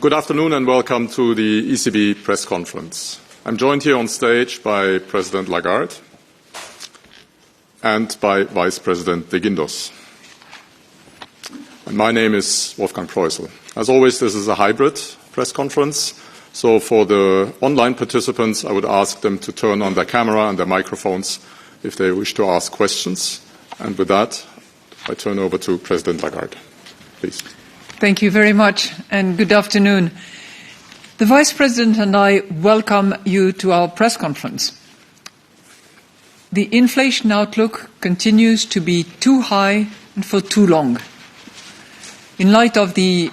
Good afternoon and welcome to the ECB press conference. I'm joined here on stage by President Lagarde and by Vice President de Guindos. And my name is Wolfgang Preußel. As always, this is a hybrid press conference. So for the online participants, I would ask them to turn on their camera and their microphones if they wish to ask questions. And with that, I turn over to President Lagarde. Please. Thank you very much and good afternoon. The Vice President and I welcome you to our press conference. The inflation outlook continues to be too high and for too long. In light of the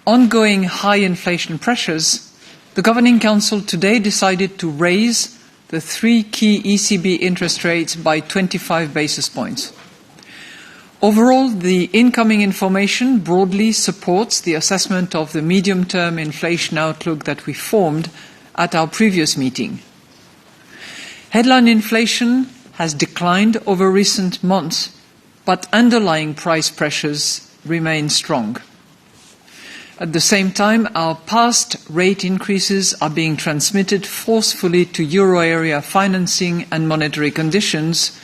ongoing high inflation pressures, the Governing Council today decided to raise the three key ECB interest rates by 25 basis points. Overall, the incoming information broadly supports the assessment of the medium-term inflation outlook that we formed at our previous meeting. Headline inflation has declined over recent months, but underlying price pressures remain strong. At the same time, our past rate increases are being transmitted forcefully to euro area financing and monetary conditions,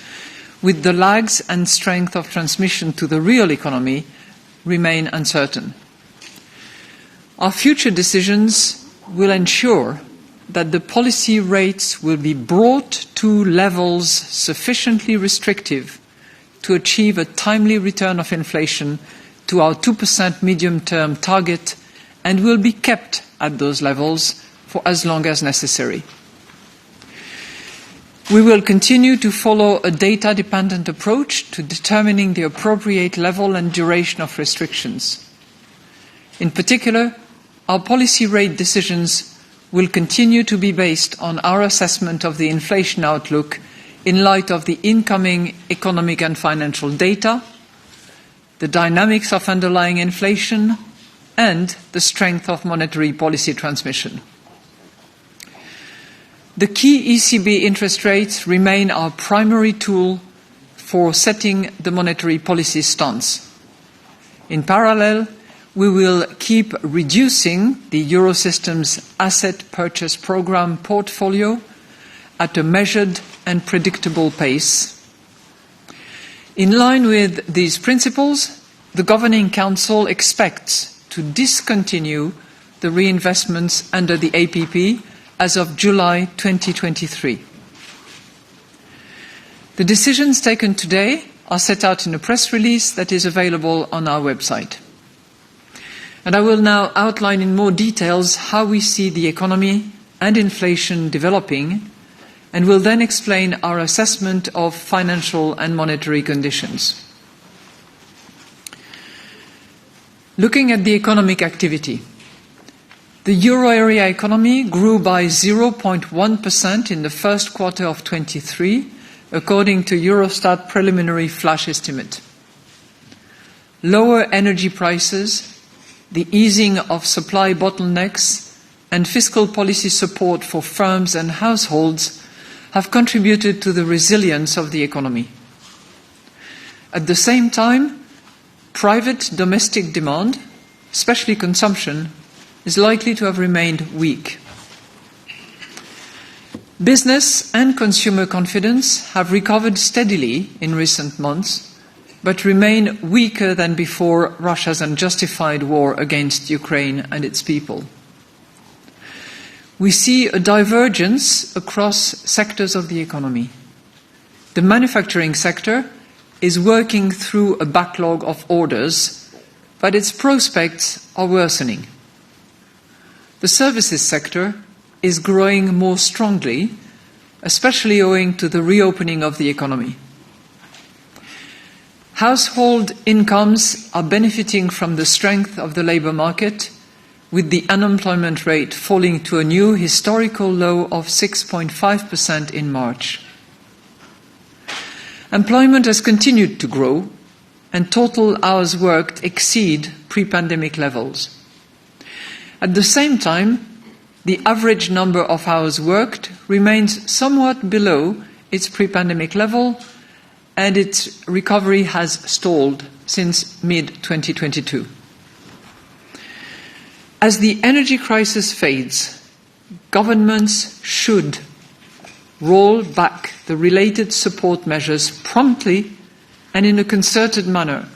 with the lags and strength of transmission to the real economy remain uncertain. Our future decisions will ensure that the policy rates will be brought to levels sufficiently restrictive to achieve a timely return of inflation to our 2% medium-term target and will be kept at those levels for as long as necessary. We will continue to follow a data-dependent approach to determining the appropriate level and duration of restrictions. In particular, our policy rate decisions will continue to be based on our assessment of the inflation outlook in light of the incoming economic and financial data, the dynamics of underlying inflation, and the strength of monetary policy transmission. The key ECB interest rates remain our primary tool for setting the monetary policy stance. In parallel, we will keep reducing the Eurosystem's asset purchase programme portfolio at a measured and predictable pace. In line with these principles, the Governing Council expects to discontinue the reinvestments under the APP as of July 2023. The decisions taken today are set out in a press release that is available on our website. And I will now outline in more details how we see the economy and inflation developing, and will then explain our assessment of financial and monetary conditions. Looking at the economic activity, the euro area economy grew by 0.1% in the first quarter of 2023, according to Eurostat preliminary flash estimate. Lower energy prices, the easing of supply bottlenecks, and fiscal policy support for firms and households have contributed to the resilience of the economy. At the same time, private domestic demand, especially consumption, is likely to have remained weak. Business and consumer confidence have recovered steadily in recent months, but remain weaker than before Russia's unjustified war against Ukraine and its people. We see a divergence across sectors of the economy. The manufacturing sector is working through a backlog of orders, but its prospects are worsening. The services sector is growing more strongly, especially owing to the reopening of the economy. Household incomes are benefiting from the strength of the labour market, with the unemployment rate falling to a new historical low of 6.5% in March. Employment has continued to grow, and total hours worked exceed pre-pandemic levels. At the same time, the average number of hours worked remains somewhat below its pre-pandemic level, and its recovery has stalled since mid-2022. As the energy crisis fades, governments should roll back the related support measures promptly and in a concerted manner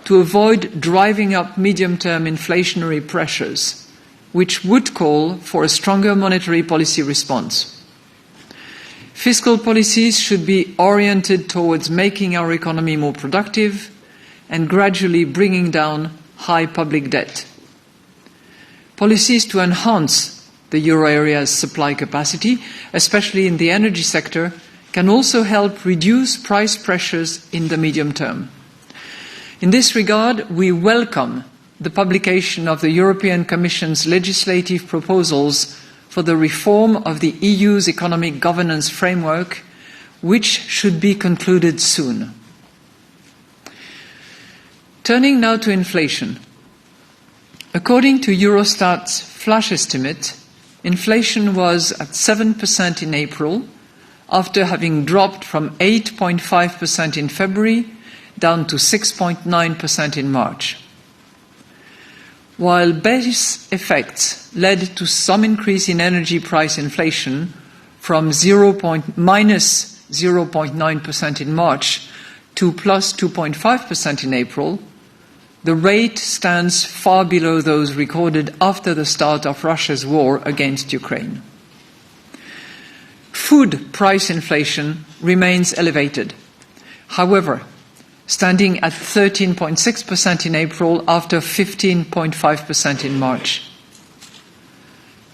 to avoid driving up medium-term inflationary pressures, which would call for a stronger monetary policy response. Fiscal policies should be oriented towards making our economy more productive and gradually bringing down high public debt. Policies to enhance the euro area's supply capacity, especially in the energy sector, can also help reduce price pressures in the medium term. In this regard, we welcome the publication of the European Commission's legislative proposals for the reform of the EU's economic governance framework, which should be concluded soon. Turning now to inflation. According to Eurostat's flash estimate, inflation was at 7% in April, after having dropped from 8.5% in February down to 6.9% in March. While base effects led to some increase in energy price inflation from minus 0.9% in March to plus 2.5% in April, the rate stands far below those recorded after the start of Russia's war against Ukraine. Food price inflation remains elevated. However, standing at 13.6% in April after 15.5% in March.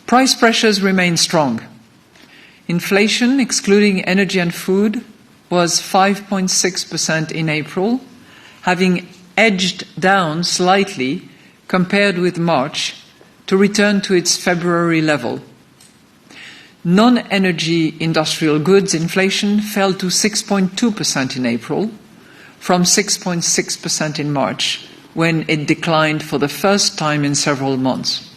Price pressures remain strong. Inflation, excluding energy and food, was 5.6% in April, having edged down slightly compared with March to return to its February level. Non-energy industrial goods inflation fell to 6.2% in April, from 6.6% in March, when it declined for the first time in several months.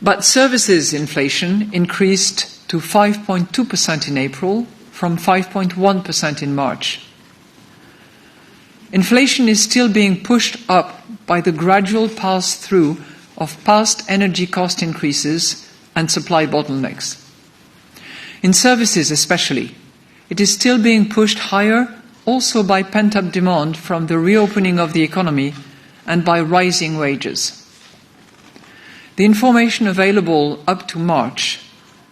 But services inflation increased to 5.2% in April, from 5.1% in March. Inflation is still being pushed up by the gradual pass-through of past energy cost increases and supply bottlenecks. In services especially, it is still being pushed higher also by pent-up demand from the reopening of the economy and by rising wages. The information available up to March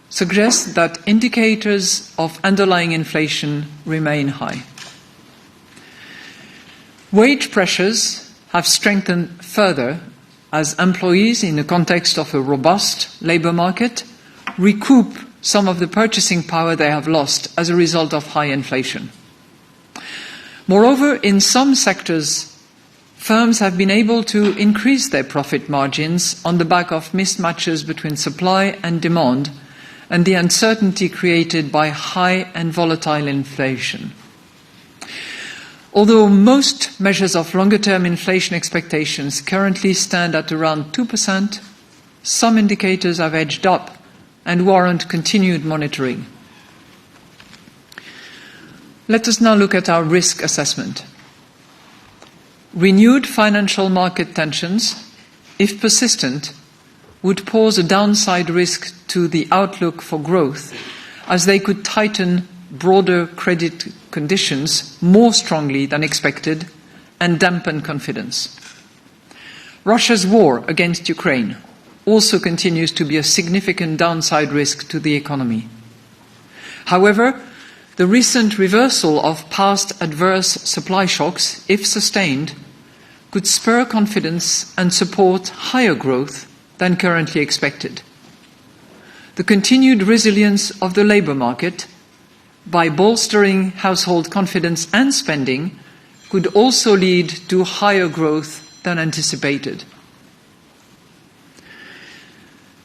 suggests that indicators of underlying inflation remain high. Wage pressures have strengthened further as employees, in the context of a robust labour market, recoup some of the purchasing power they have lost as a result of high inflation. Moreover, in some sectors, firms have been able to increase their profit margins on the back of mismatches between supply and demand and the uncertainty created by high and volatile inflation. Although most measures of longer-term inflation expectations currently stand at around 2%, some indicators have edged up and warrant continued monitoring. Let us now look at our risk assessment. Renewed financial market tensions, if persistent, would pose a downside risk to the outlook for growth, as they could tighten broader credit conditions more strongly than expected and dampen confidence. Russia's war against Ukraine also continues to be a significant downside risk to the economy. However, the recent reversal of past adverse supply shocks, if sustained, could spur confidence and support higher growth than currently expected. The continued resilience of the labour market, by bolstering household confidence and spending, could also lead to higher growth than anticipated.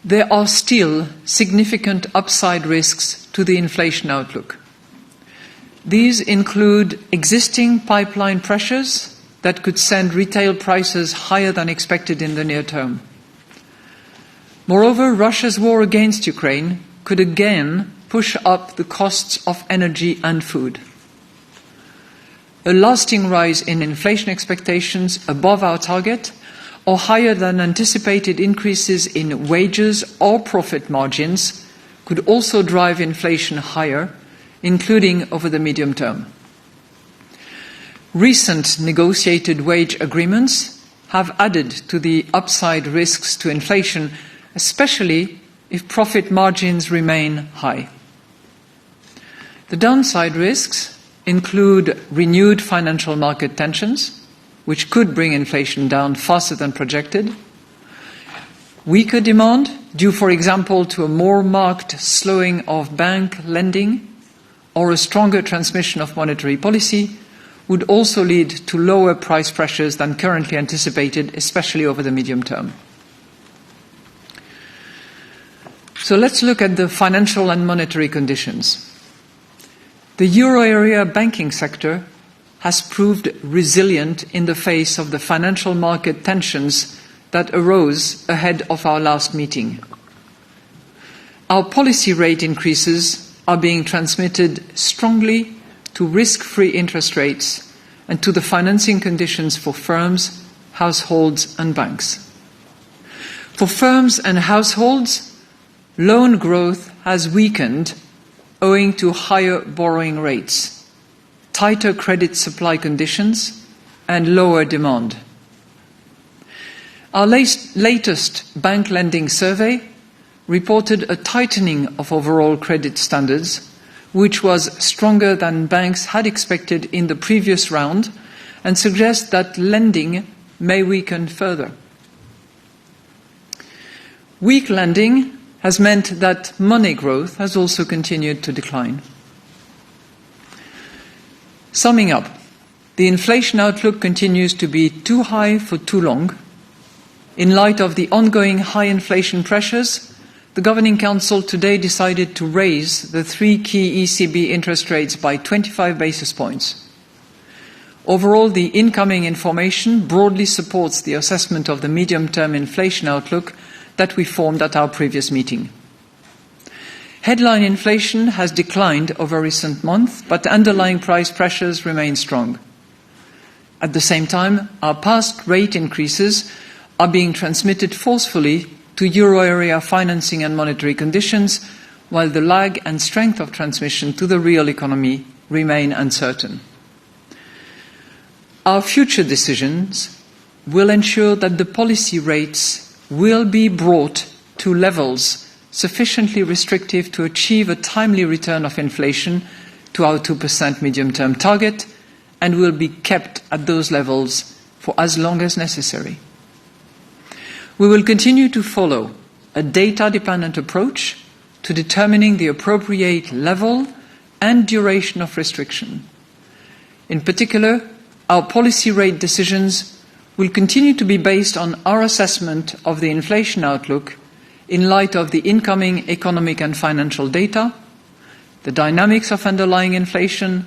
There are still significant upside risks to the inflation outlook. These include existing pipeline pressures that could send retail prices higher than expected in the near term. Moreover, Russia's war against Ukraine could again push up the costs of energy and food. A lasting rise in inflation expectations above our target or higher than anticipated increases in wages or profit margins could also drive inflation higher, including over the medium term. Recent negotiated wage agreements have added to the upside risks to inflation, especially if profit margins remain high. The downside risks include renewed financial market tensions, which could bring inflation down faster than projected, weaker demand, due, for example, to a more marked slowing of bank lending or a stronger transmission of monetary policy, would also lead to lower price pressures than currently anticipated, especially over the medium term. So let's look at the financial and monetary conditions. The euro area banking sector has proved resilient in the face of the financial market tensions that arose ahead of our last meeting. Our policy rate increases are being transmitted strongly to risk-free interest rates and to the financing conditions for firms, households and banks. For firms and households, loan growth has weakened owing to higher borrowing rates, tighter credit supply conditions and lower demand. Our latest bank lending survey reported a tightening of overall credit standards, which was stronger than banks had expected in the previous round, and suggests that lending may weaken further. Weak lending has meant that money growth has also continued to decline. Summing up, the inflation outlook continues to be too high for too long. In light of the ongoing high inflation pressures, the Governing Council today decided to raise the 3 key ECB interest rates by 25 basis points. Overall, the incoming information broadly supports the assessment of the medium-term inflation outlook that we formed at our previous meeting. Headline inflation has declined over recent months, but underlying price pressures remain strong. At the same time, our past rate increases are being transmitted forcefully to euro area financing and monetary conditions, while the lag and strength of transmission to the real economy remain uncertain. Our future decisions will ensure that the policy rates will be brought to levels sufficiently restrictive to achieve a timely return of inflation to our 2% medium-term target, and will be kept at those levels for as long as necessary. We will continue to follow a data-dependent approach to determining the appropriate level and duration of restriction. In particular, our policy rate decisions will continue to be based on our assessment of the inflation outlook in light of the incoming economic and financial data, the dynamics of underlying inflation,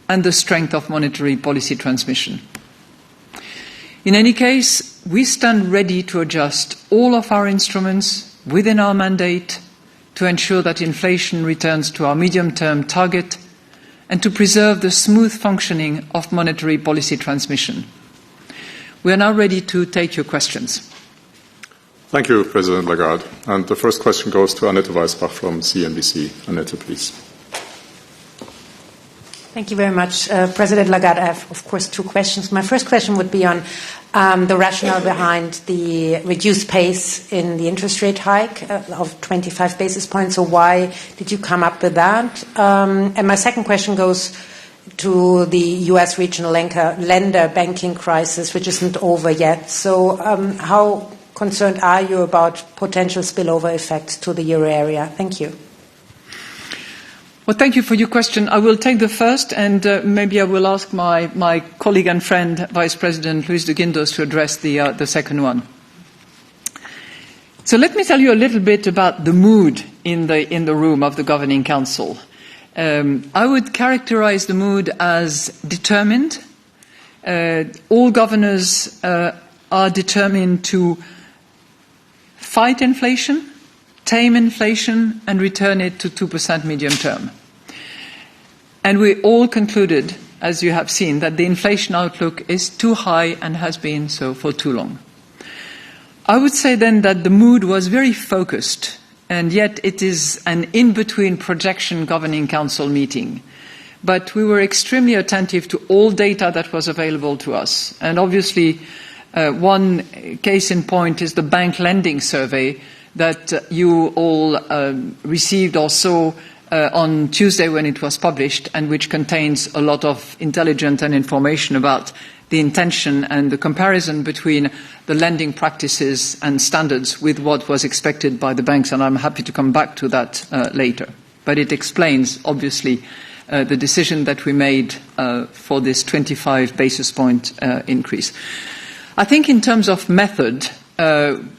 and the strength of monetary policy transmission. In any case, we stand ready to adjust all of our instruments within our mandate to ensure that inflation returns to our medium-term target and to preserve the smooth functioning of monetary policy transmission. We are now ready to take your questions. Thank you, President Lagarde. And the first question goes to Annette Weisbach from CNBC. Annette, please. Thank you very much, President Lagarde. I have, of course, 2 questions. My first question would be on the rationale behind the reduced pace in the interest rate hike of 25 basis points. So why did you come up with that? And my second question goes to the U.S. regional lender banking crisis, which isn't over yet. So how concerned are you about potential spillover effects to the euro area? Thank you. Well, thank you for your question. I will take the first, and maybe I will ask my colleague and friend, Vice President Luis de Guindos, to address the second one. So let me tell you a little bit about the mood in the room of the Governing Council. I would characterize the mood as determined. All governors are determined to fight inflation, tame inflation, and return it to 2% medium term. And we all concluded, as you have seen, that the inflation outlook is too high and has been so for too long. I would say then that the mood was very focused, and yet it is an in-between projection Governing Council meeting. But we were extremely attentive to all data that was available to us. And obviously, one case in point is the bank lending survey that you all received or saw on Tuesday when it was published, and which contains a lot of intelligence and information about the intention and the comparison between the lending practices and standards with what was expected by the banks, and I'm happy to come back to that later. But it explains, obviously, the decision that we made for this 25 basis point increase. I think in terms of method,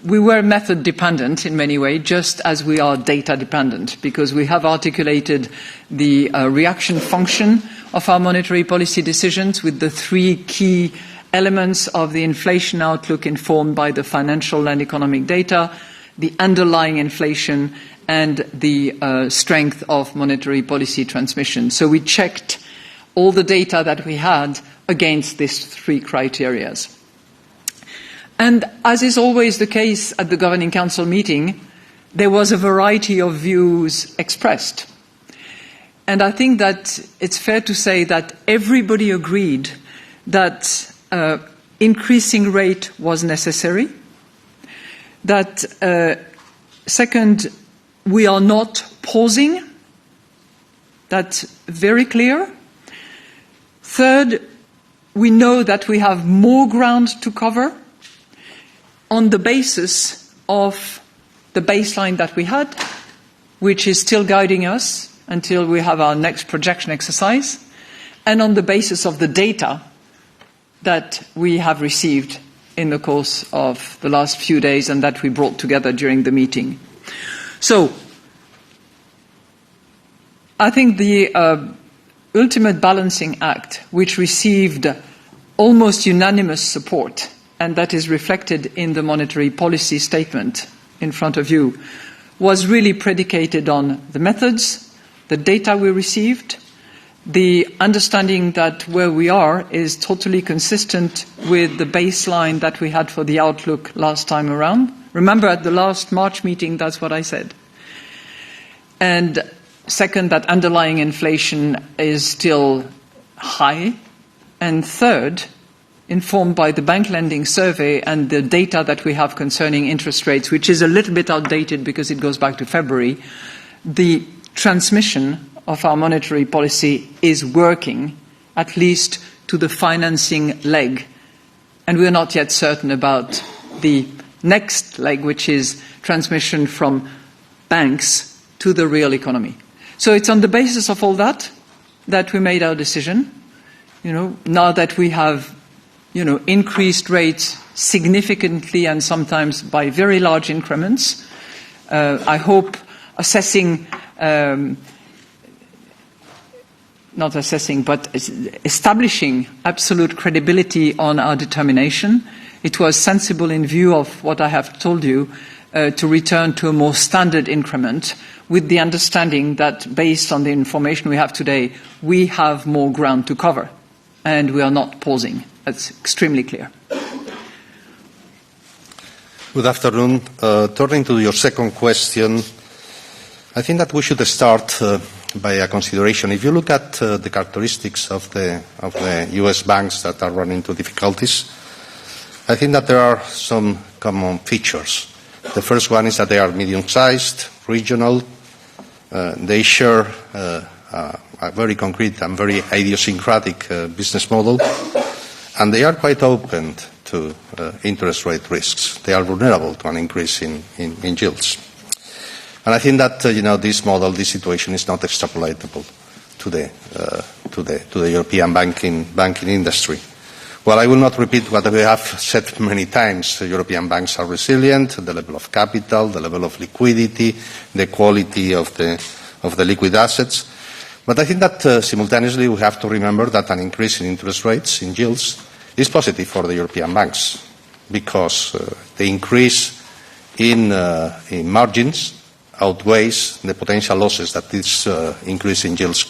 we were method dependent in many ways, just as we are data dependent, because we have articulated the reaction function of our monetary policy decisions with the three key elements of the inflation outlook informed by the financial and economic data, the underlying inflation, and the strength of monetary policy transmission. So we checked all the data that we had against these three criteria. And as is always the case at the Governing Council meeting, there was a variety of views expressed. And I think that it's fair to say that everybody agreed that increasing rate was necessary, that second, we are not pausing. That's very clear. Third, we know that we have more ground to cover on the basis of the baseline that we had, which is still guiding us until we have our next projection exercise, and on the basis of the data that we have received in the course of the last few days and that we brought together during the meeting. So, I think the ultimate balancing act, which received almost unanimous support, and that is reflected in the monetary policy statement in front of you, was really predicated on the methods, the data we received, the understanding that where we are is totally consistent with the baseline that we had for the outlook last time around. Remember, at the last March meeting, that's what I said. And second, that underlying inflation is still high. And third, informed by the bank lending survey and the data that we have concerning interest rates, which is a little bit outdated because it goes back to February, the transmission of our monetary policy is working, at least to the financing leg. And we are not yet certain about the next leg, which is transmission from banks to the real economy. So it's on the basis of all that that we made our decision. Now that we have, increased rates significantly and sometimes by very large increments, I hope establishing absolute credibility on our determination. It was sensible in view of what I have told you to return to a more standard increment with the understanding that based on the information we have today, we have more ground to cover and we are not pausing. That's extremely clear. Good afternoon. Turning to your second question, I think that we should start by a consideration. If you look at the characteristics of the US banks that are running into difficulties, I think that there are some common features. The first one is that they are medium-sized, regional. They share a very concrete and very idiosyncratic business model, and they are quite open to interest rate risks. They are vulnerable to an increase in yields. And I think that this model, this situation, is not extrapolatable to the European banking industry. Well, I will not repeat what we have said many times. The European banks are resilient. The level of capital, the level of liquidity, the quality of the liquid assets. But I think that simultaneously we have to remember that an increase in interest rates, in yields, is positive for the European banks, because the increase in margins outweighs the potential losses that this increase in yields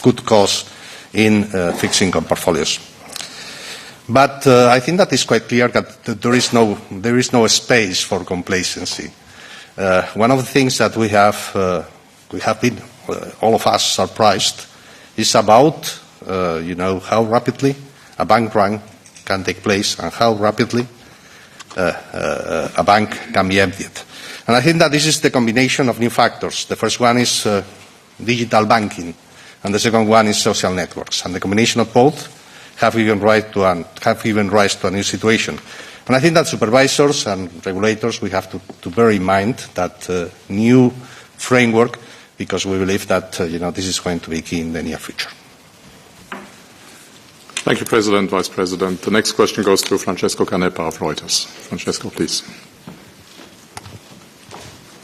could cause in fixed income portfolios. But I think that it's quite clear that there is no space for complacency. One of the things that we have been, all of us, surprised is about, how rapidly a bank run can take place and how rapidly a bank can be emptied. And I think that this is the combination of new factors. The first one is digital banking, and the second one is social networks. And the combination of both have given rise to a new situation. And I think that supervisors and regulators, we have to bear in mind that new framework, because we believe that this is going to be key in the near future. Thank you, President, Vice President. The next question goes to Francesco Canepa of Reuters. Francesco, please.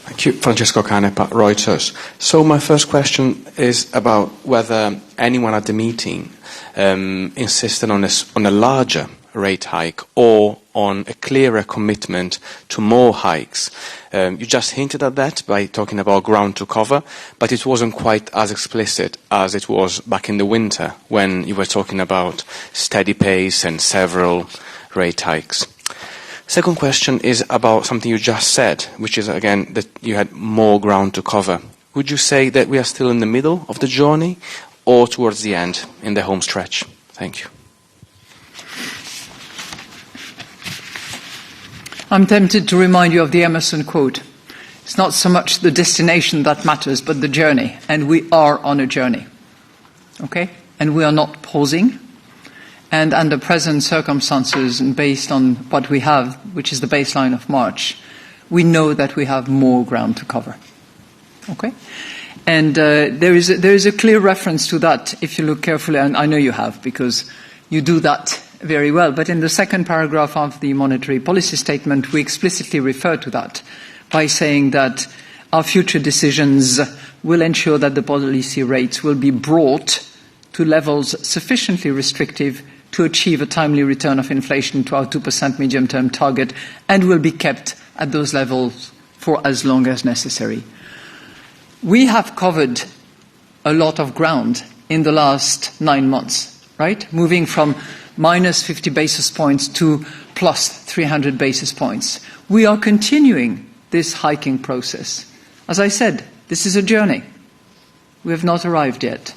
Thank you, Francesco Canepa, Reuters. So my first question is about whether anyone at the meeting insisted on a larger rate hike or on a clearer commitment to more hikes. You just hinted at that by talking about ground to cover, but it wasn't quite as explicit as it was back in the winter when you were talking about steady pace and several rate hikes. Second question is about something you just said, which is, again, that you had more ground to cover. Would you say that we are still in the middle of the journey or towards the end, in the home stretch? Thank you. I'm tempted to remind you of the Emerson quote. It's not so much the destination that matters, but the journey. And we are on a journey. Okay? And we are not pausing. And under present circumstances, and based on what we have, which is the baseline of March, we know that we have more ground to cover. Okay? And there is a clear reference to that if you look carefully, and I know you have, because you do that very well. But in the second paragraph of the monetary policy statement, we explicitly refer to that by saying that our future decisions will ensure that the policy rates will be brought to levels sufficiently restrictive to achieve a timely return of inflation to our 2% medium-term target, and will be kept at those levels for as long as necessary. We have covered a lot of ground in the last 9 months, right? Moving from minus 50 basis points to plus 300 basis points. We are continuing this hiking process. As I said, this is a journey. We have not arrived yet.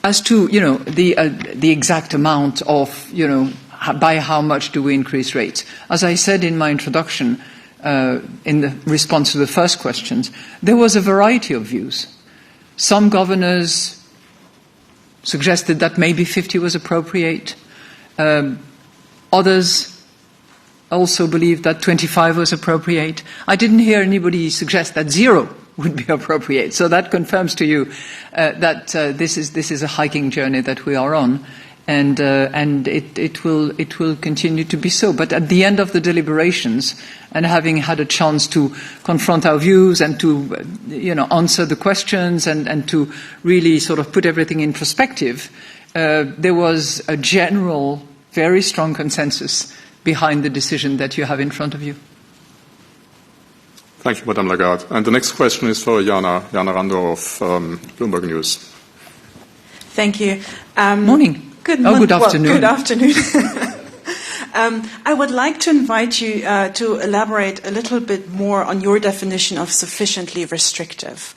As to, the exact amount of, by how much do we increase rates? As I said in my introduction, in the response to the first questions, there was a variety of views. Some governors suggested that maybe 50 was appropriate. Others also believed that 25 was appropriate. I didn't hear anybody suggest that 0 would be appropriate. So that confirms to you that this is a hiking journey that we are on, and it will continue to be so. But at the end of the deliberations, and having had a chance to confront our views and to answer the questions and to really sort of put everything in perspective, there was a general, very strong consensus behind the decision that you have in front of you. Thank you, Madame Lagarde. And the next question is for Jana Rando of Bloomberg News. Thank you. Morning. Good afternoon. Well, good afternoon. I would like to invite you to elaborate a little bit more on your definition of sufficiently restrictive.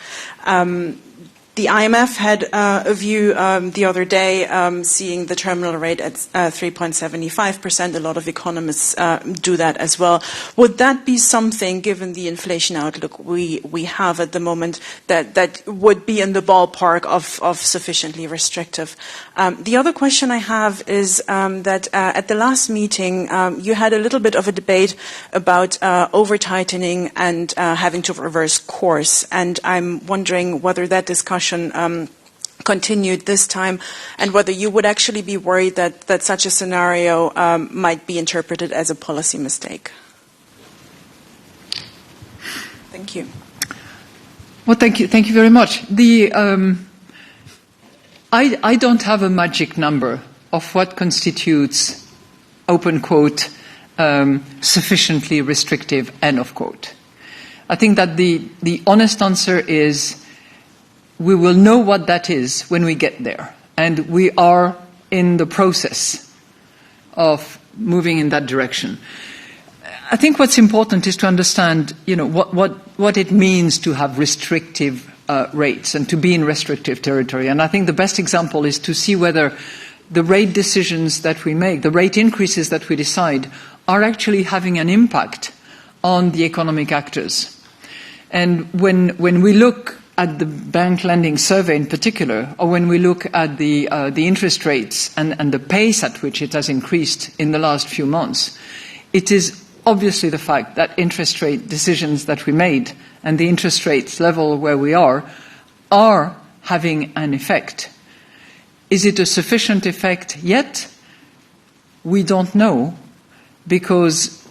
The IMF had a view the other day, seeing the terminal rate at 3.75%. A lot of economists do that as well. Would that be something, given the inflation outlook we have at the moment, that would be in the ballpark of sufficiently restrictive? The other question I have is that at the last meeting, you had a little bit of a debate about over-tightening and having to reverse course. And I'm wondering whether that discussion continued this time, and whether you would actually be worried that such a scenario might be interpreted as a policy mistake. Thank you. Well, thank you very much. I don't have a magic number of what constitutes, open quote, sufficiently restrictive, end of quote. I think that the honest answer is we will know what that is when we get there. And we are in the process of moving in that direction. I think what's important is to understand, what it means to have restrictive rates and to be in restrictive territory. And I think the best example is to see whether the rate decisions that we make, the rate increases that we decide, are actually having an impact on the economic actors. And when we look at the bank lending survey in particular, or when we look at the interest rates and the pace at which it has increased in the last few months, it is obviously the fact that interest rate decisions that we made and the interest rates level where we are having an effect. Is it a sufficient effect yet? We don't know, because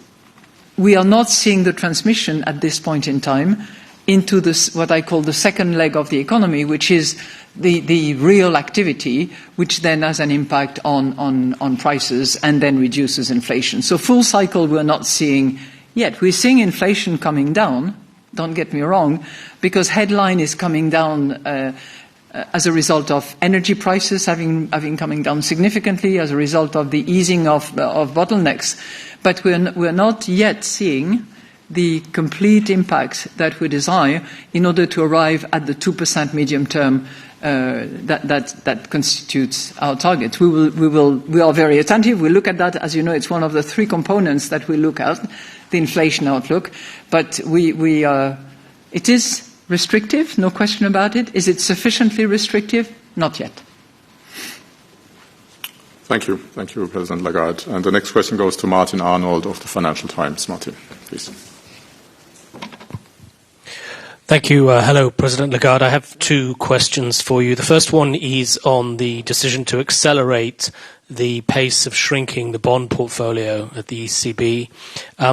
we are not seeing the transmission at this point in time into this, what I call the second leg of the economy, which is the real activity, which then has an impact on prices and then reduces inflation. So full cycle we're not seeing yet. We're seeing inflation coming down, don't get me wrong, because headline is coming down as a result of energy prices having coming down significantly, as a result of the easing of bottlenecks. But we're not yet seeing the complete impact that we desire in order to arrive at the 2% medium term that constitutes our target. We are very attentive. We look at that. As you know, it's one of the three components that we look at, the inflation outlook. But it is restrictive, no question about it. Is it sufficiently restrictive? Not yet. Thank you. Thank you, President Lagarde. And the next question goes to Martin Arnold of the Financial Times. Martin, please. Thank you. Hello, President Lagarde. I have two questions for you. The first one is on the decision to accelerate the pace of shrinking the bond portfolio at the ECB.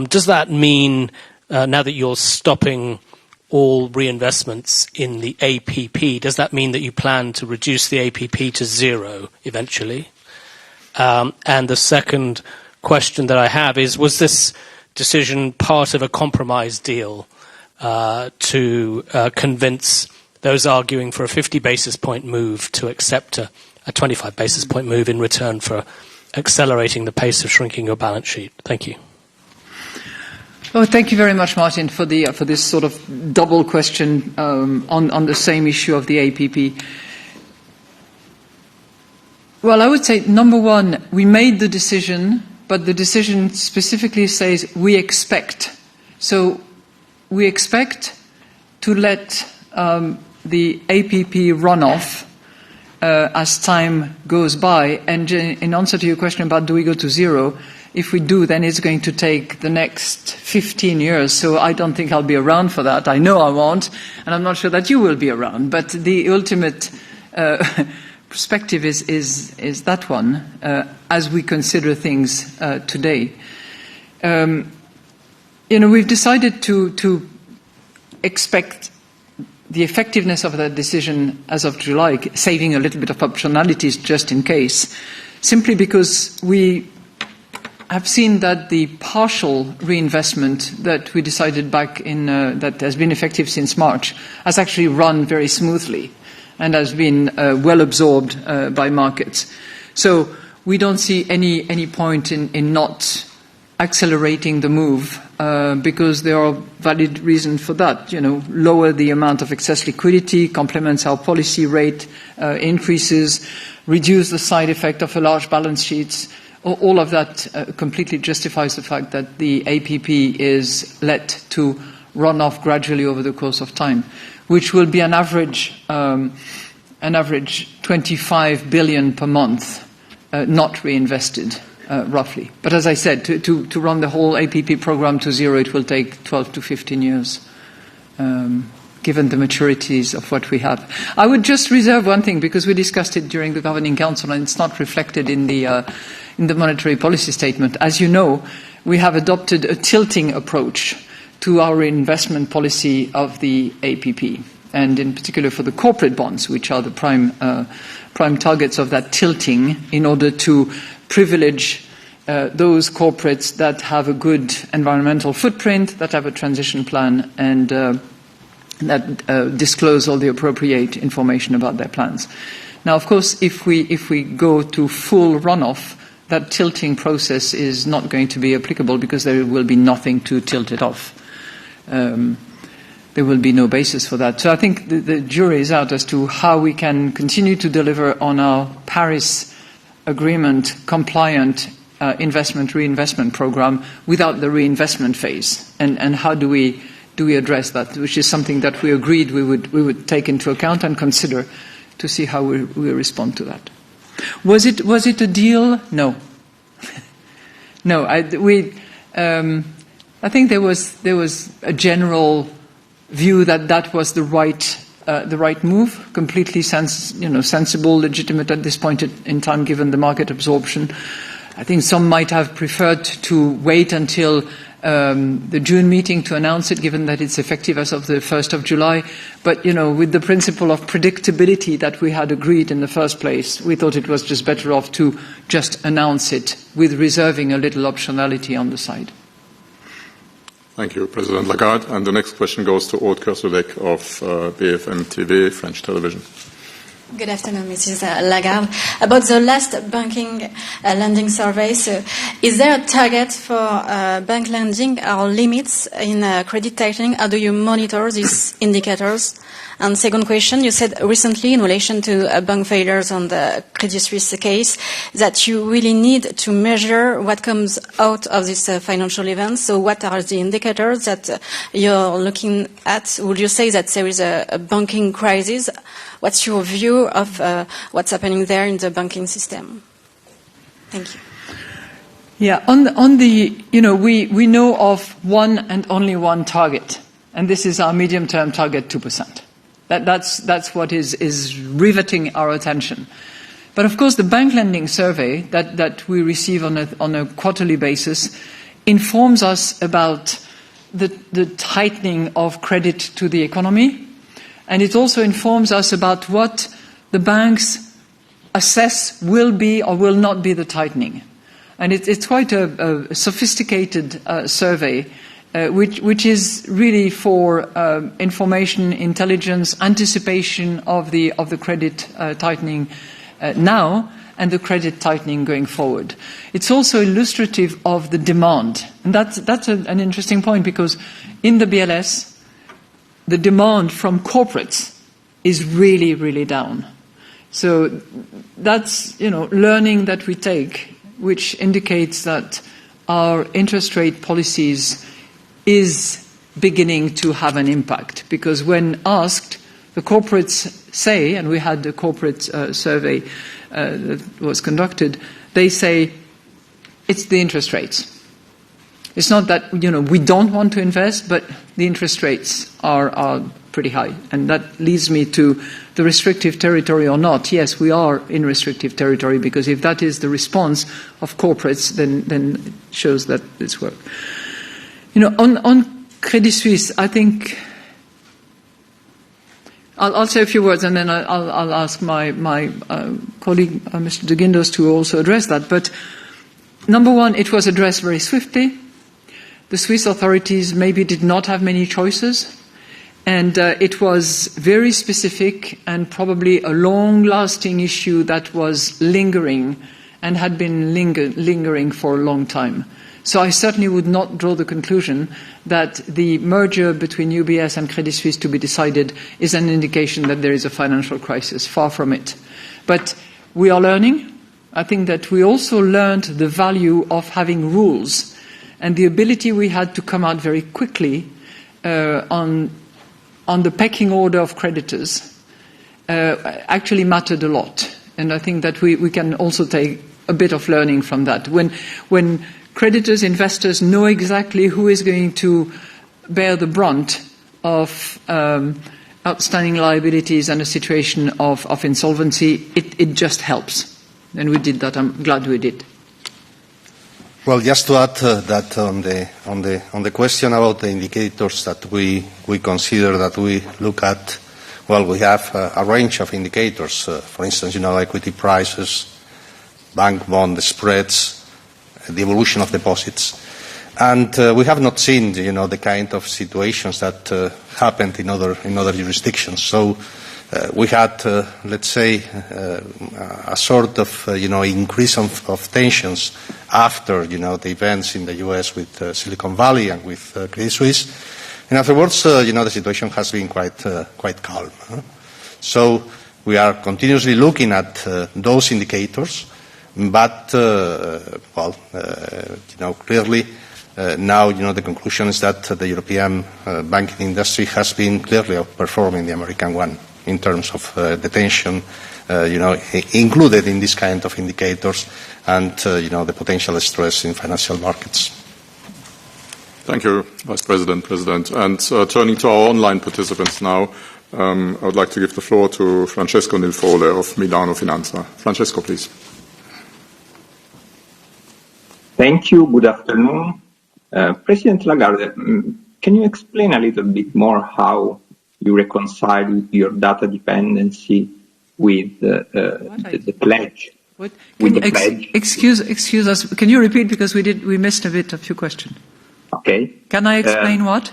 Does that mean, now that you're stopping all reinvestments in the APP, does that mean that you plan to reduce the APP to zero eventually? And the second question that I have is, was this decision part of a compromise deal to convince those arguing for a 50 basis point move to accept a 25 basis point move in return for accelerating the pace of shrinking your balance sheet? Thank you. Oh, thank you very much, Martin, for this sort of double question on the same issue of the APP. Well, I would say, number one, we made the decision, but the decision specifically says we expect. So we expect to let the APP run off as time goes by. And in answer to your question about do we go to zero, if we do, then it's going to take the next 15 years. So I don't think I'll be around for that. I know I won't, and I'm not sure that you will be around. But the ultimate perspective is that one, as we consider things today. We've decided to expect the effectiveness of that decision as of July, saving a little bit of optionalities just in case, simply because we have seen that the partial reinvestment that we decided back in, that has been effective since March, has actually run very smoothly and has been well absorbed by markets. So we don't see any point in not accelerating the move, because there are valid reasons for that. Lower the amount of excess liquidity, complements our policy rate increases, reduce the side effect of a large balance sheet. All of that completely justifies the fact that the APP is let to run off gradually over the course of time, which will be an average 25 billion per month, not reinvested, roughly. But as I said, to run the whole APP program to zero, it will take 12 to 15 years, given the maturities of what we have. I would just reserve one thing, because we discussed it during the Governing Council, and it's not reflected in the monetary policy statement. As you know, we have adopted a tilting approach to our investment policy of the APP, and in particular for the corporate bonds, which are the prime targets of that tilting, in order to privilege those corporates that have a good environmental footprint, that have a transition plan, and that disclose all the appropriate information about their plans. Now, of course, if we go to full runoff, that tilting process is not going to be applicable because there will be nothing to tilt it off. There will be no basis for that. So I think the jury is out as to how we can continue to deliver on our Paris Agreement compliant investment reinvestment program without the reinvestment phase, and how do we address that, which is something that we agreed we would take into account and consider to see how we respond to that. Was it a deal? No. No. I think there was a general view that was the right move, completely sensible, legitimate at this point in time, given the market absorption. I think some might have preferred to wait until the June meeting to announce it, given that it's effective as of the 1st of July. But, with the principle of predictability that we had agreed in the first place, we thought it was just better off to just announce it with reserving a little optionality on the side. Thank you, President Lagarde. And the next question goes to Aude Kersulek of BFM TV, French television. Good afternoon, Mrs. Lagarde. About the last banking lending survey, so is there a target for bank lending or limits in credit tightening? How do you monitor these indicators? And second question, you said recently in relation to bank failures on the Credit Suisse case that you really need to measure what comes out of this financial event. So what are the indicators that you're looking at? Would you say that there is a banking crisis? What's your view of what's happening there in the banking system? Thank you. Yeah, on the we know of one and only one target, and this is our medium-term target, 2%. That's what is riveting our attention. But of course, the bank lending survey that we receive on a quarterly basis informs us about the tightening of credit to the economy. And it also informs us about what the banks assess will be or will not be the tightening. And it's quite a sophisticated survey, which is really for information, intelligence, anticipation of the credit tightening now and the credit tightening going forward. It's also illustrative of the demand. And that's an interesting point, because in the BLS, the demand from corporates is really, really down. So that's, learning that we take, which indicates that our interest rate policies is beginning to have an impact. Because when asked, the corporates say, and we had the corporate survey that was conducted, they say it's the interest rates. It's not that, we don't want to invest, but the interest rates are pretty high. And that leads me to the restrictive territory or not. Yes, we are in restrictive territory, because if that is the response of corporates, then it shows that it's worked. On Credit Suisse, I think I'll say a few words, and then I'll ask my colleague, Mr. de Guindos, to also address that. But number one, it was addressed very swiftly. The Swiss authorities maybe did not have many choices, and it was very specific and probably a long-lasting issue that was lingering and had been lingering for a long time. So I certainly would not draw the conclusion that the merger between UBS and Credit Suisse to be decided is an indication that there is a financial crisis. Far from it. But we are learning. I think that we also learned the value of having rules, and the ability we had to come out very quickly on the pecking order of creditors actually mattered a lot. And I think that we can also take a bit of learning from that. When creditors, investors know exactly who is going to bear the brunt of outstanding liabilities and a situation of insolvency, it just helps. And we did that. I'm glad we did. Well, just to add that on the question about the indicators that we consider, that we look at, well, we have a range of indicators. For instance, equity prices, bank bond spreads, the evolution of deposits. And we have not seen, the kind of situations that happened in other jurisdictions. So we had, let's say, a sort of, increase of tensions after, the events in the U.S. with Silicon Valley and with Credit Suisse. And afterwards, the situation has been quite calm. So we are continuously looking at those indicators, but, clearly, now, the conclusion is that the European banking industry has been clearly outperforming the American one in terms of the tension, included in this kind of indicators and, the potential stress in financial markets. Thank you, Vice President, President. And turning to our online participants now, I would like to give the floor to Francesco Nilfole of Milano Finanza. Francesco, please. Thank you. Good afternoon. President Lagarde, can you explain a little bit more how you reconcile your data dependency with the pledge? What? Excuse us. Can you repeat, because we missed a bit of your question? Okay. Can I explain what?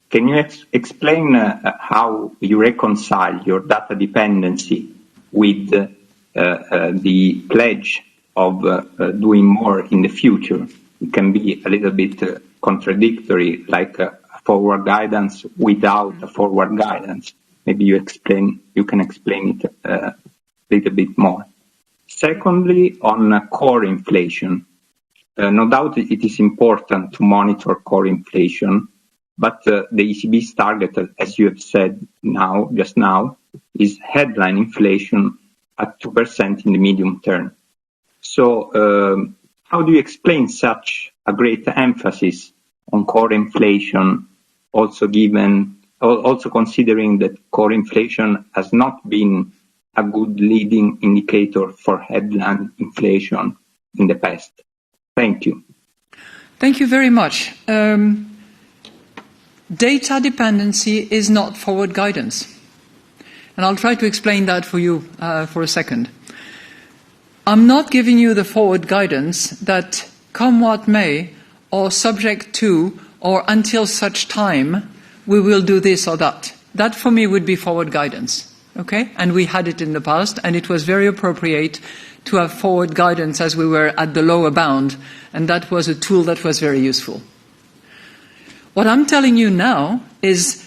Can you explain how you reconcile your data dependency with the pledge of doing more in the future? It can be a little bit contradictory, like a forward guidance without a forward guidance. Maybe you can explain it a little bit more. Secondly, on core inflation, no doubt it is important to monitor core inflation, but the ECB's target, as you have said just now, is headline inflation at 2% in the medium term. So how do you explain such a great emphasis on core inflation, also considering that core inflation has not been a good leading indicator for headline inflation in the past? Thank you. Thank you very much. Data dependency is not forward guidance. And I'll try to explain that for you for a second. I'm not giving you the forward guidance that, come what may, or subject to, or until such time, we will do this or that. That, for me, would be forward guidance. Okay? And we had it in the past, and it was very appropriate to have forward guidance as we were at the lower bound, and that was a tool that was very useful. What I'm telling you now is,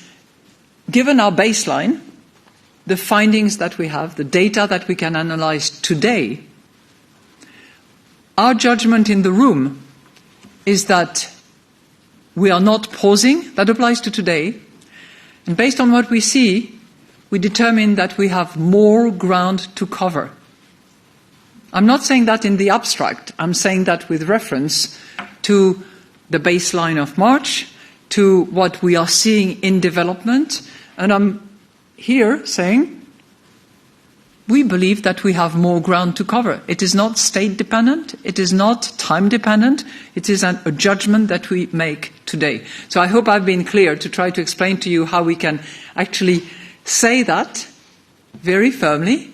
given our baseline, the findings that we have, the data that we can analyze today, our judgment in the room is that we are not pausing. That applies to today. And based on what we see, we determine that we have more ground to cover. I'm not saying that in the abstract. I'm saying that with reference to the baseline of March, to what we are seeing in development. And I'm here saying we believe that we have more ground to cover. It is not state dependent. It is not time dependent. It is a judgment that we make today. So I hope I've been clear to try to explain to you how we can actually say that very firmly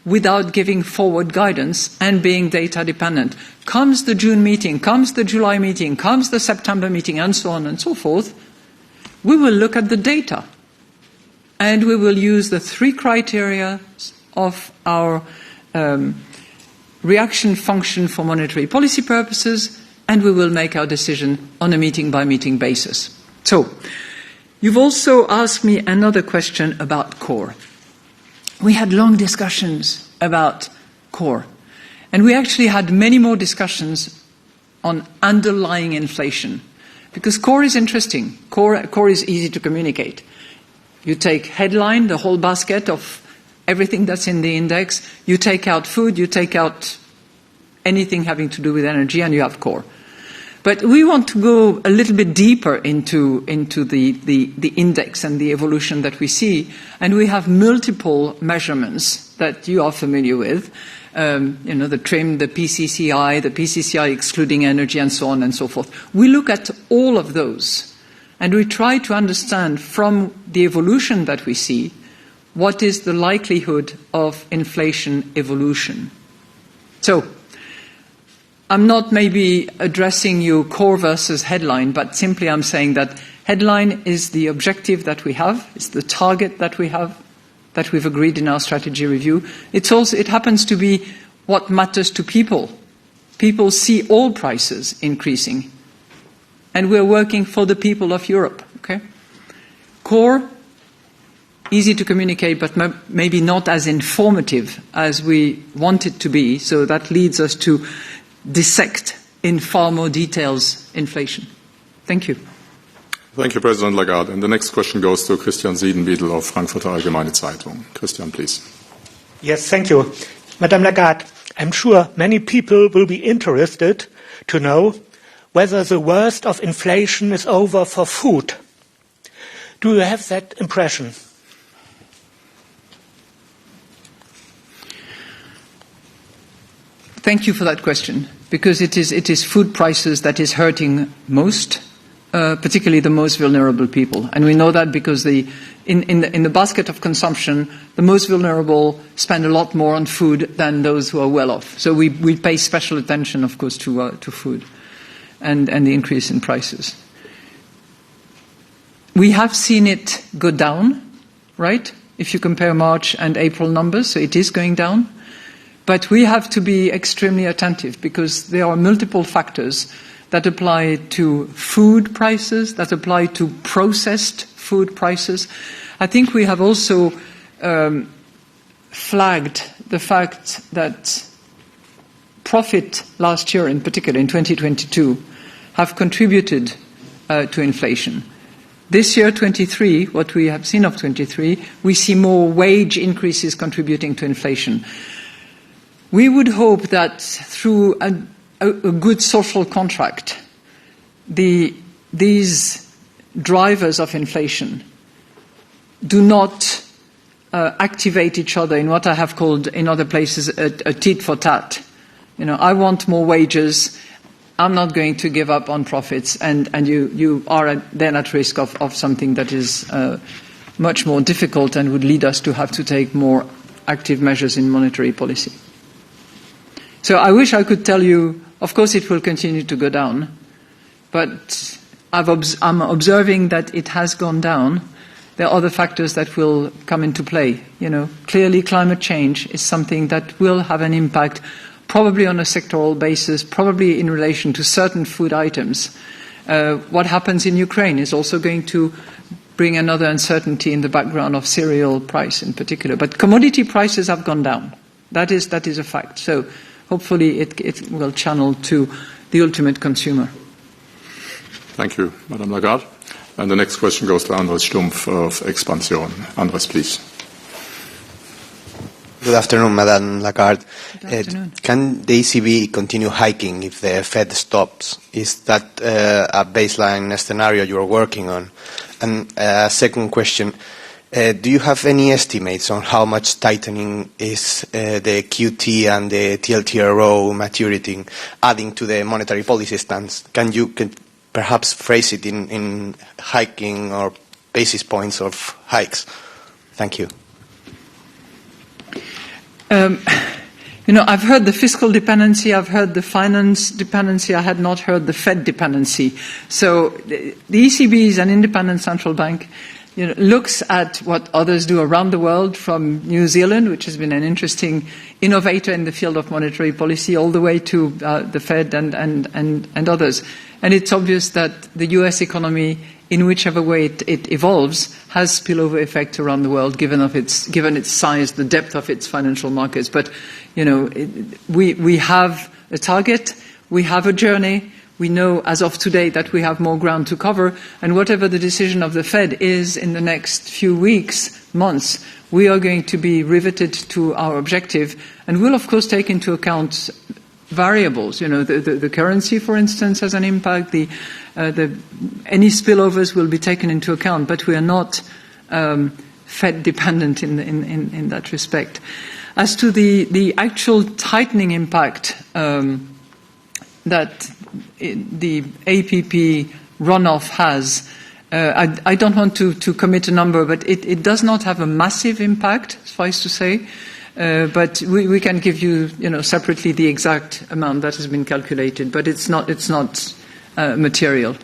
without giving forward guidance and being data dependent. Comes the June meeting, comes the July meeting, comes the September meeting, and so on and so forth, we will look at the data. And we will use the three criteria of our reaction function for monetary policy purposes, and we will make our decision on a meeting-by-meeting basis. So, you've also asked me another question about core. We had long discussions about core, and we actually had many more discussions on underlying inflation, because core is interesting. Core is easy to communicate. You take headline, the whole basket of everything that's in the index, you take out food, you take out anything having to do with energy, and you have core. But we want to go a little bit deeper into the index and the evolution that we see, and we have multiple measurements that you are familiar with, the TRIM, the PCCI excluding energy, and so on and so forth. We look at all of those, and we try to understand from the evolution that we see what is the likelihood of inflation evolution. So, I'm not maybe addressing you core versus headline, but simply I'm saying that headline is the objective that we have, it's the target that we have, that we've agreed in our strategy review. It happens to be what matters to people. People see all prices increasing, and we're working for the people of Europe. Okay? Core, easy to communicate, but maybe not as informative as we want it to be. So that leads us to dissect in far more details inflation. Thank you. Thank you, President Lagarde. And the next question goes to Christian Siedenbiedel of Frankfurter Allgemeine Zeitung. Christian, please. Yes, thank you. Madame Lagarde, I'm sure many people will be interested to know whether the worst of inflation is over for food. Do you have that impression? Thank you for that question, because it is food prices that is hurting most, particularly the most vulnerable people. And we know that because in the basket of consumption, the most vulnerable spend a lot more on food than those who are well off. So we pay special attention, of course, to food and the increase in prices. We have seen it go down, right? If you compare March and April numbers, so it is going down. But we have to be extremely attentive because there are multiple factors that apply to food prices, that apply to processed food prices. I think we have also flagged the fact that profit last year, in particular in 2022, have contributed to inflation. This year, 23, what we have seen of 23, we see more wage increases contributing to inflation. We would hope that through a good social contract, these drivers of inflation do not activate each other in what I have called in other places a tit for tat. You know, I want more wages, I'm not going to give up on profits, and you are then at risk of something that is much more difficult and would lead us to have to take more active measures in monetary policy. So I wish I could tell you, of course it will continue to go down, but I'm observing that it has gone down. There are other factors that will come into play. You know, clearly climate change is something that will have an impact, probably on a sectoral basis, probably in relation to certain food items. What happens in Ukraine is also going to bring another uncertainty in the background of cereal price in particular. But commodity prices have gone down. That is a fact. So hopefully it will channel to the ultimate consumer. Thank you, Madame Lagarde. And the next question goes to Andres Stumpf of Expansion. Andres, please. Good afternoon, Madame Lagarde. Good afternoon. Can the ECB continue hiking if the Fed stops? Is that a baseline scenario you are working on? And second question, do you have any estimates on how much tightening is the QT and the TLTRO maturity adding to the monetary policy stance? Can you perhaps phrase it in hiking or basis points of hikes? Thank you. You know, I've heard the fiscal dependency, I've heard the finance dependency, I had not heard the Fed dependency. So the ECB is an independent central bank. You know, looks at what others do around the world, from New Zealand, which has been an interesting innovator in the field of monetary policy, all the way to the Fed and others. And it's obvious that the US economy, in whichever way it evolves, has spillover effect around the world, given its size, the depth of its financial markets. But, you know, we have a target, we have a journey. We know as of today that we have more ground to cover, and whatever the decision of the Fed is in the next few weeks, months, we are going to be riveted to our objective, and we'll of course take into account variables. You know, the currency, for instance, has an impact. Any spillovers will be taken into account, but we are not Fed dependent in that respect. As to the actual tightening impact that the APP runoff has, I don't want to commit a number, but it does not have a massive impact, suffice to say. But we can give you, separately the exact amount that has been calculated, but it's not material.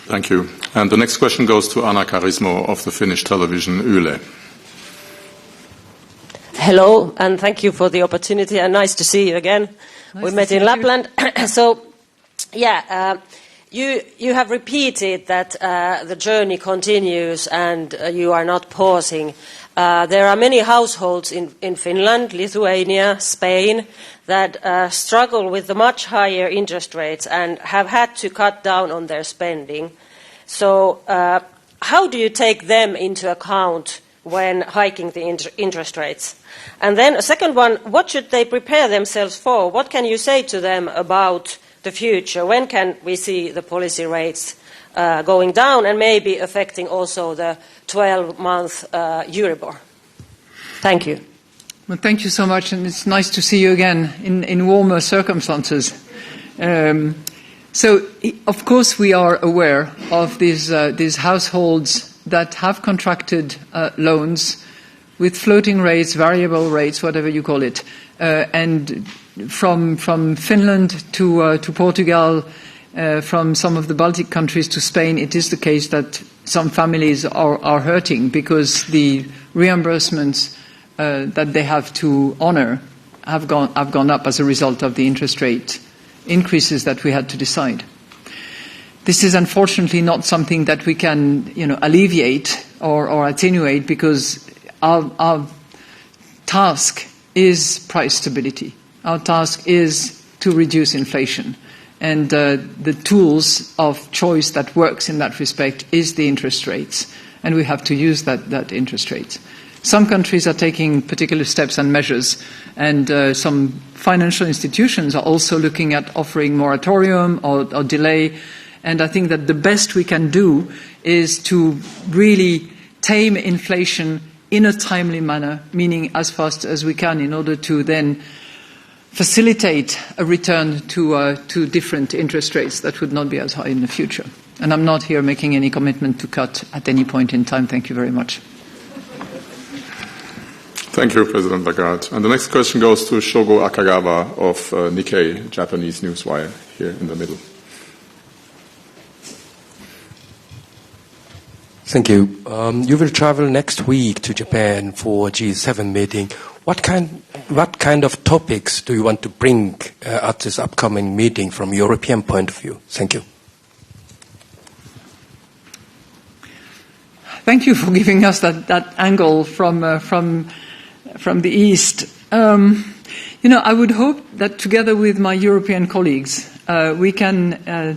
Thank you. And the next question goes to Anna Karismo of the Finnish television Yle. Hello, and thank you for the opportunity, and nice to see you again. We met in Lapland. So, you have repeated that the journey continues and you are not pausing. There are many households in Finland, Lithuania, Spain, that struggle with the much higher interest rates and have had to cut down on their spending. So how do you take them into account when hiking the interest rates? And then a second one, what should they prepare themselves for? What can you say to them about the future? When can we see the policy rates going down and maybe affecting also the 12-month Euribor? Thank you. Well, thank you so much, and it's nice to see you again in warmer circumstances. So, of course, we are aware of these households that have contracted loans with floating rates, variable rates, whatever you call it, and from Finland to Portugal, from some of the Baltic countries to Spain, it is the case that some families are hurting because the reimbursements that they have to honour have gone up as a result of the interest rate increases that we had to decide. This is unfortunately not something that we can, alleviate or attenuate, because our task is price stability. Our task is to reduce inflation. And the tools of choice that works in that respect is the interest rates. And we have to use that interest rate. Some countries are taking particular steps and measures, and some financial institutions are also looking at offering moratorium or delay. And I think that the best we can do is to really tame inflation in a timely manner, meaning as fast as we can, in order to then facilitate a return to different interest rates that would not be as high in the future. And I'm not here making any commitment to cut at any point in time. Thank you very much. Thank you, President Lagarde. And the next question goes to Shogo Akagawa of Nikkei, Japanese newswire, here in the middle. Thank you. You will travel next week to Japan for G7 meeting. What kind of topics do you want to bring at this upcoming meeting from a European point of view? Thank you. Thank you for giving us that angle from the East. I would hope that together with my European colleagues, we can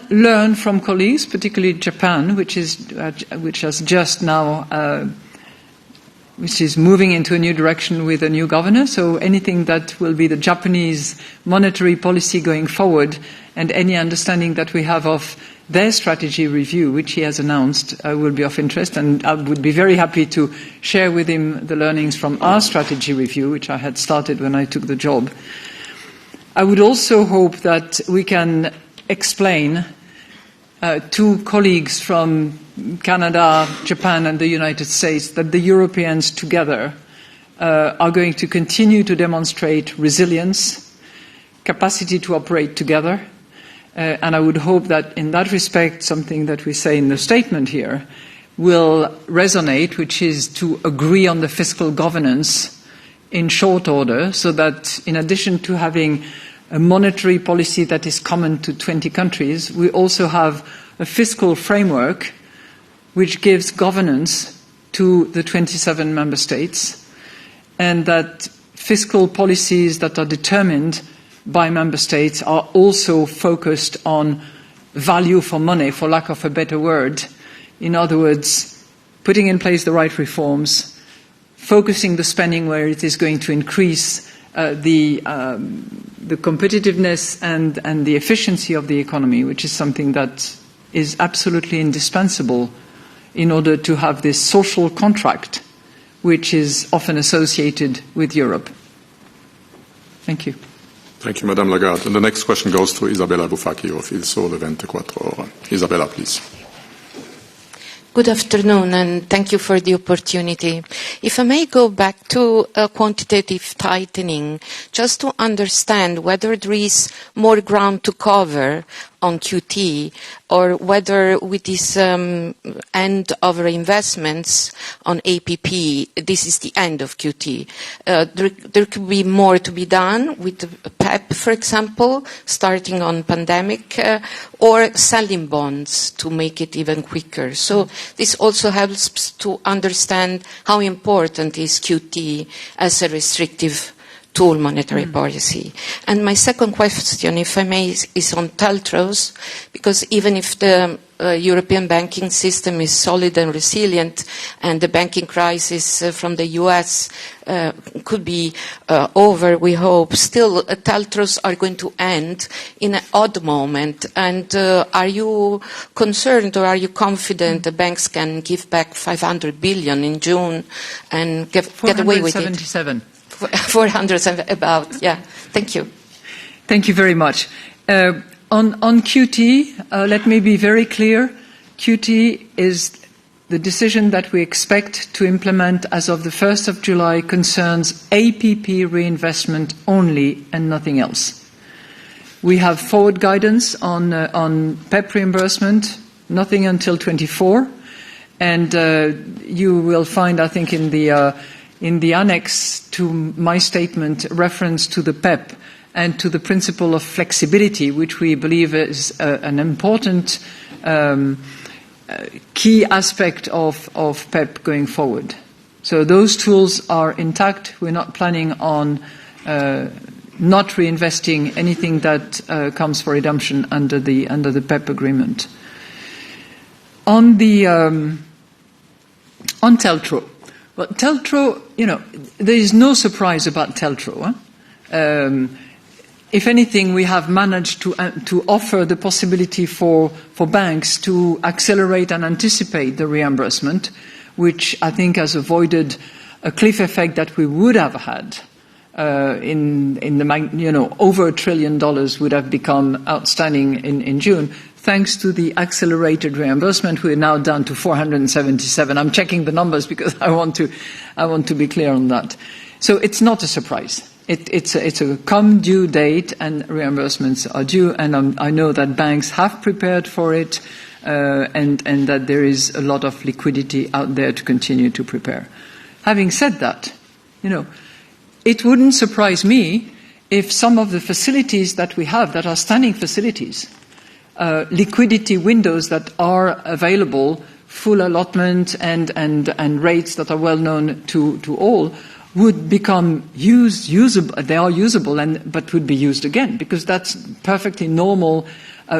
learn from colleagues, particularly Japan, which has just now, which is moving into a new direction with a new governor. So anything that will be the Japanese monetary policy going forward, and any understanding that we have of their strategy review, which he has announced, will be of interest. And I would be very happy to share with him the learnings from our strategy review, which I had started when I took the job. I would also hope that we can explain to colleagues from Canada, Japan and the United States that the Europeans together are going to continue to demonstrate resilience, capacity to operate together. And I would hope that in that respect, something that we say in the statement here will resonate, which is to agree on the fiscal governance in short order, so that in addition to having a monetary policy that is common to 20 countries, we also have a fiscal framework which gives governance to the 27 member states, and that fiscal policies that are determined by member states are also focused on value for money, for lack of a better word. In other words, putting in place the right reforms, focusing the spending where it is going to increase the competitiveness and the efficiency of the economy, which is something that is absolutely indispensable in order to have this social contract, which is often associated with Europe. Thank you. Thank you, Madame Lagarde. And the next question goes to Isabella Bufacchi of Il Sole 24 Ore. Isabella, please. Good afternoon, and thank you for the opportunity. If I may go back to quantitative tightening, just to understand whether there is more ground to cover on QT, or whether with this end of reinvestments on APP, this is the end of QT. There could be more to be done with PEP, for example, starting on pandemic, or selling bonds to make it even quicker. So this also helps to understand how important is QT as a restrictive tool, monetary policy. And my second question, if I may, is on TLTROs, because even if the European banking system is solid and resilient, and the banking crisis from the US could be over, we hope, still TLTROs are going to end in an odd moment. And are you concerned, or are you confident the banks can give back 500 billion in June and get away with it? 407 about, yeah. Thank you. Thank you very much. On QT, let me be very clear. QT is the decision that we expect to implement as of the 1st of July concerns APP reinvestment only and nothing else. We have forward guidance on PEP reimbursement, nothing until 24. And you will find, I think, in the annex to my statement, reference to the PEP and to the principle of flexibility, which we believe is an important key aspect of PEP going forward. So those tools are intact. We're not planning on not reinvesting anything that comes for redemption under the PEP agreement. On TLTRO. Well, TLTRO, there is no surprise about TLTRO. If anything, we have managed to offer the possibility for banks to accelerate and anticipate the reimbursement, which I think has avoided a cliff effect that we would have had over $1 trillion would have become outstanding in June. Thanks to the accelerated reimbursement, we're now down to 477. I'm checking the numbers because I want to be clear on that. So it's not a surprise. It's a come due date, and reimbursements are due. And I know that banks have prepared for it, and that there is a lot of liquidity out there to continue to prepare. Having said that, it wouldn't surprise me if some of the facilities that we have, that are standing facilities, liquidity windows that are available, full allotment and rates that are well known to all, would become usable. They are usable, but would be used again, because that's perfectly normal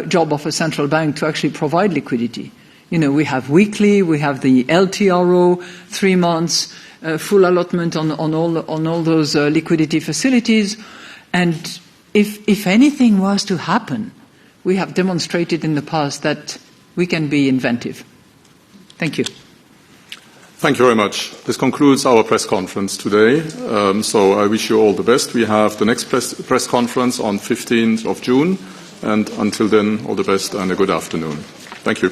job of a central bank to actually provide liquidity. We have weekly, we have the LTRO, 3 months, full allotment on all those liquidity facilities, and if anything was to happen, we have demonstrated in the past that we can be inventive. Thank you. Thank you very much. This concludes our press conference today. So I wish you all the best. We have the next press conference on 15th of June. And until then, all the best and a good afternoon. Thank you.